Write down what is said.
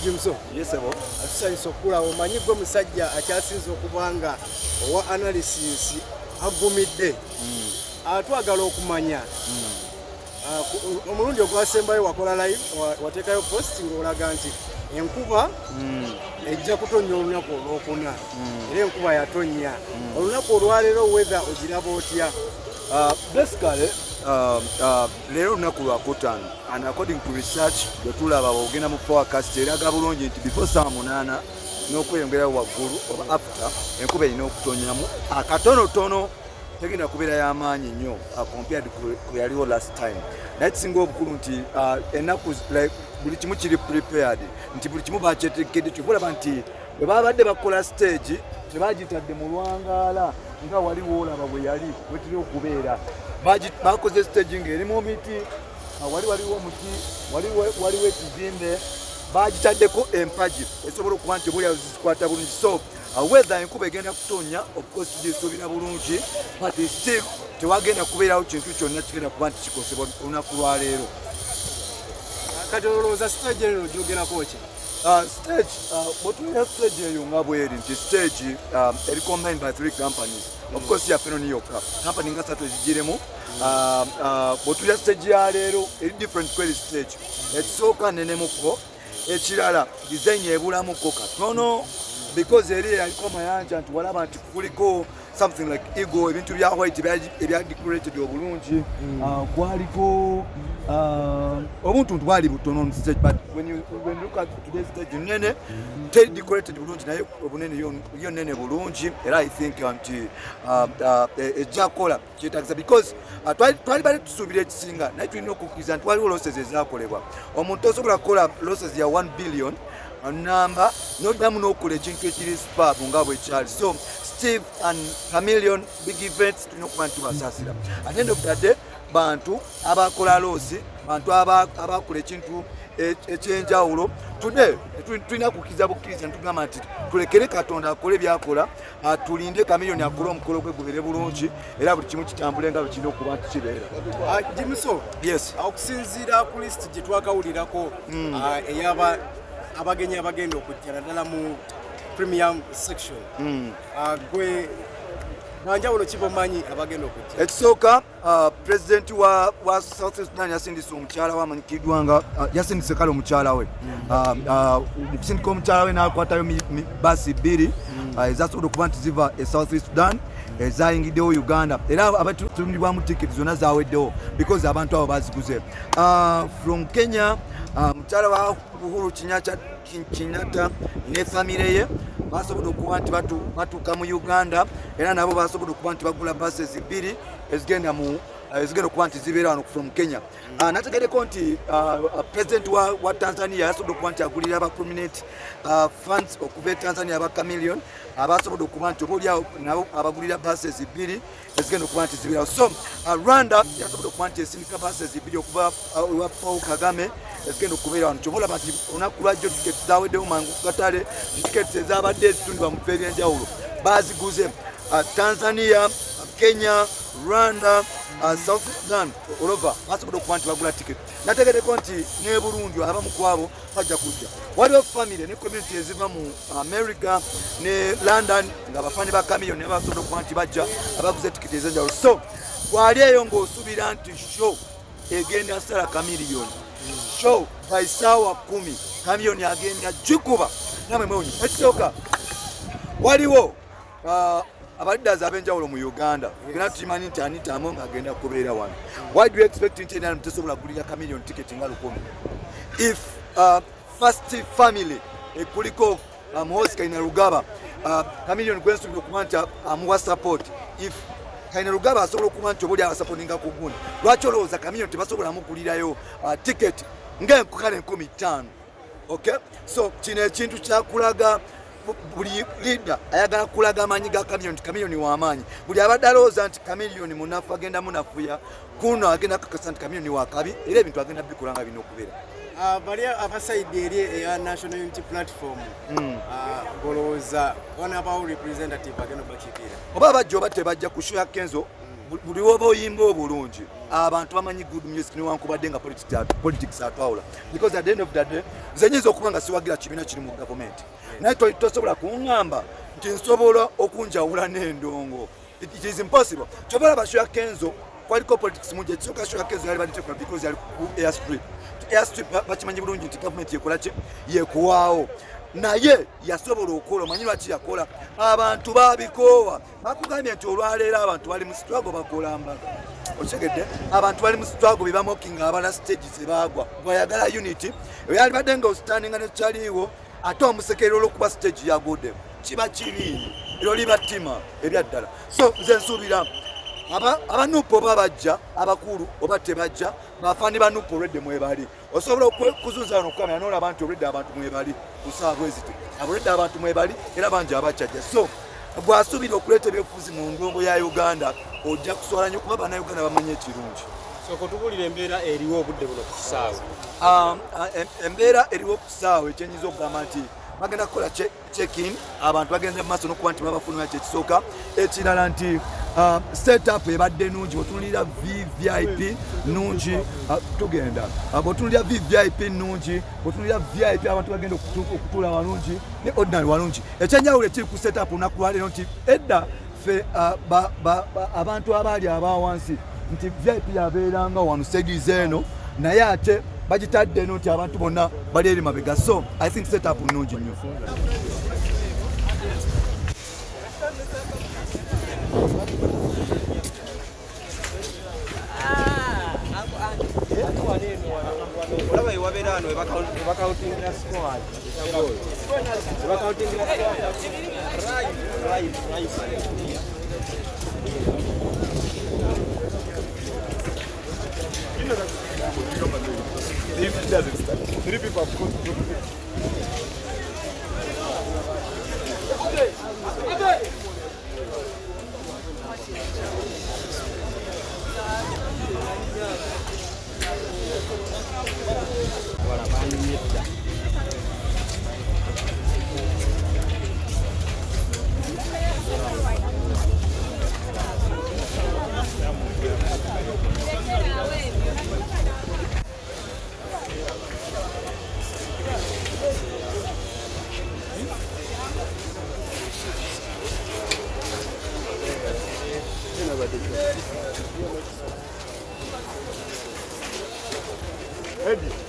Jimso. Yes, sir. Atusayiso kula omanyi gwe musajja akyasinze okubanga owa analysis agumidde. Atwagala okumanya. Omulundi ogwasembayo wakola live wateekayo post ng'olaga nti enkuba ejja kutonnya olunaku olwokuna era enkuba yatonnya olunaku olwaleero weather ogiraba otya? Basically, leero lunaku lwakutaano and according to research bwe tulaba ogenda mu forecast eraga bulungi nti before saa 8 n'okweyongerayo waggulu oba after enkuba erina okutonyamu akatonotono tegenda kubeera y'amaanyi nnyo compared ku yaliwo last time. Naye kisinga obukulu nti ennaku buli kimu kiri prepared nti buli kimu bakyetekedde kyobulaba nti bwe babadde bakola stage tebagitadde mu lwangaala nga waliwo olaba bwe yali wetuli okubeera bakoze stage ng'eri mu miti waliwo omuti waliwo ekizimbe bagitaddeko empagi esobola okuba nti obulyawo zizikwata bulungi so weather enkuba egenda kutonya of course tugisuubira bulungi but still tewagenda kubeerawo kintu kyonna kigenda kuba nti kikosebwa olunaku lwaleero. Kati olowooza stage eno gyogerako ki? Stage bwetulina stage eyo nga bweri nti stage eri combined by 3 companies of course yaffe no yokka company nga 3 ezigiremu. Bwetulina stage ya leero eri different kweri stage ekisooka nenemuko ekirala design ebulamuko katono because eri yaliko amayanja nti walaba nti kuliko something like ego ebintu bya white ebya decorated obulungi kwaliko obuntu bwali butono on stage but when you look at today's stage nene tell decorated bulungi naye obunene yo nene bulungi era I think nti ejakola kyetagisa because twali bali tusuubira ekisinga naye tulina okukkiriza nti waliwo losses ezakolebwa omuntu osobola kukola losses ya 1 billion namba noddamu n'okola ekintu ekiri superb nga bwekyali so Steve and Chameleone big events tulina okuba nti tubasaasira at the end of the day bantu abakola loosi bantu abakola ekintu ekyenjawulo today tulina kukkiriza bukkiriza ntugamba nti tulekere Katonda akole byakola tulinde Chameleone akole omukolo gwe gubere bulungi era buli kimu kitambule nga bwe kirina okuba nti kibeera. Jimso, yes, okusinziira ku list gye twakawulirako eyaba abagenyi abagenda okujjana ddala mu premium section gwe nanjawulo kibomanyi abagenda okujja? Ekisooka president wa South Sudan yasindise omukyala wa Gwanga yasindise kale omukyala we kusindika omukyala we n'akwatayo basi 2 ezasobola okuba nti ziva e South Sudan ezayingiddewo Uganda era abatulumibwamu ticket zonna zaweddewo because abantu abo baziguze from Kenya. Mukyala wa Uhuru Kenyatta ne famire ye basobola okuba nti batuuka mu Uganda era nabo basobola okuba nti bagula buses 2 ezigenda okuba nti zibeera wano from Kenya. Nategeddeko nti president wa Tanzania yasobola okuba nti agulira aba prominent funds okuva e Tanzania aba Chameleone abasobola okuba nti obaolyawo nabo abagulira buses 2 ezigenda okuba nti zibeerawo. So Rwanda yasobola okuba nti esindika buses 2 okuva ewa Paul Kagame ezigenda okubeera wano kyoboolaba nti olunaku lwajjo tiketi zaweddewo mangu ku katale tiketi ezabadde ezitundibwa mu bifo ebyenjawulo baziguze. Tanzania, Kenya, Rwanda, South Sudan olova basobola okuba nti bagula tiketi. Nategeddeko nti ne Burundi abamu ku abo bajja kujja. Waliwo family ne community eziva mu America ne London nga bafani ba Chameleone ne basobola okuba nti bajja abaguze tiketi ez'enjawulo. So wali eyo ng'osuubira nti show egenda sala Chameleone show by saawa 10 Chameleone agenda gikuba namwe mwonyi. Ekisooka waliwo abaddazi ab'enjawulo mu Uganda egenda tukimanyi nti Anita Amonga agenda kubeera wano. Why do you expect nti enana tesobola kugulira Chameleone ticket nga 10? If first family ekuliko Muhoozi Kainerugaba Chameleone gwensuubira okuba nti amuwa support if Kainerugaba asobola okuba nti obuli abasapotinga ku gundi lwaki olowooza Chameleone tebasobola mugulirayo ticket ng'enkukale 15? Okay, so kino ekintu kyakulaga buli leader ayagala kulaga amanyi ga Chameleone w'amaanyi. Buli abadde alowooza nti Chameleone munafu agenda munafuya kuno agenda kakasa nti Chameleone wakabi era ebintu agenda bikola nga bino okubeera. Bali abasaidi eri eya National Unity Platform golowooza one abawo representative agenda bakikira oba bajja oba tebajja ku show ya Kenzo buli woba oyimba obulungi abantu bamanyi good music newankubadde nga politics atwawula because at the end of the day nze nyinza okuba nga siwagira kibiina kiri mu gavumenti naye tosobola kuŋŋamba nti nsobola okunjawula n'endongo. It is impossible. Chobola bashoya Kenzo kwaliko politics muje kisoka shoya Kenzo yali baditekola because yali ku airstrip bakimanyi bulungi nti government yekola ki yekuwaawo naye yasobola okukola omanyi lwaki yakola abantu babikoowa bakugambye nti olwaleero abantu bali mu struggle bakola mbaga okyegedde abantu bali mu struggle bebamokinga abala stages ebagwa bwayagala unity yali badde nga ostandinga nekyaliiwo ate omusekere olwokuba stage yagudde kiba kiri ero liba ttima ebyaddala so nze nsuubira abanupo babajja abakulu oba tebajja bafani banupo olwedde mwebali osobola okuzuza nokukamera nolaba nti olwedde abantu mwebali kusaba bweziti olwedde abantu mwebali era bangi abacajja so bwasuubira okuleeta ebyobufuzi mu ndongo ya Uganda ojja kuswala nnyo kuba bannayuganda bamanye ekirungi. Tubulira embeera eriwo obudde buno ku kisaawe. Embeera eriwo ku kisaawe ekyenyiza okugamba nti bagenda kukola check-in abantu bagenze mu maaso n'okuba nti babafunira kyekisooka ekirala nti setup ebadde nungi bw'otunulira VVIP nungi tugenda bw'otunulira VVIP nungi bw'otunulira VIP abantu bagenda okutuula walungi ne ordinary walungi ekyenjawulo ekiri ku setup olunaku lwaleero nti edda ffe abantu abaali abawansi nti VIP yabeeranga wano segize eno naye ate bagitadde eno nti abantu bonna bali eri mabega so I think setup nungi nnyo. If it doesn't start, 3 people have gone to Eddie.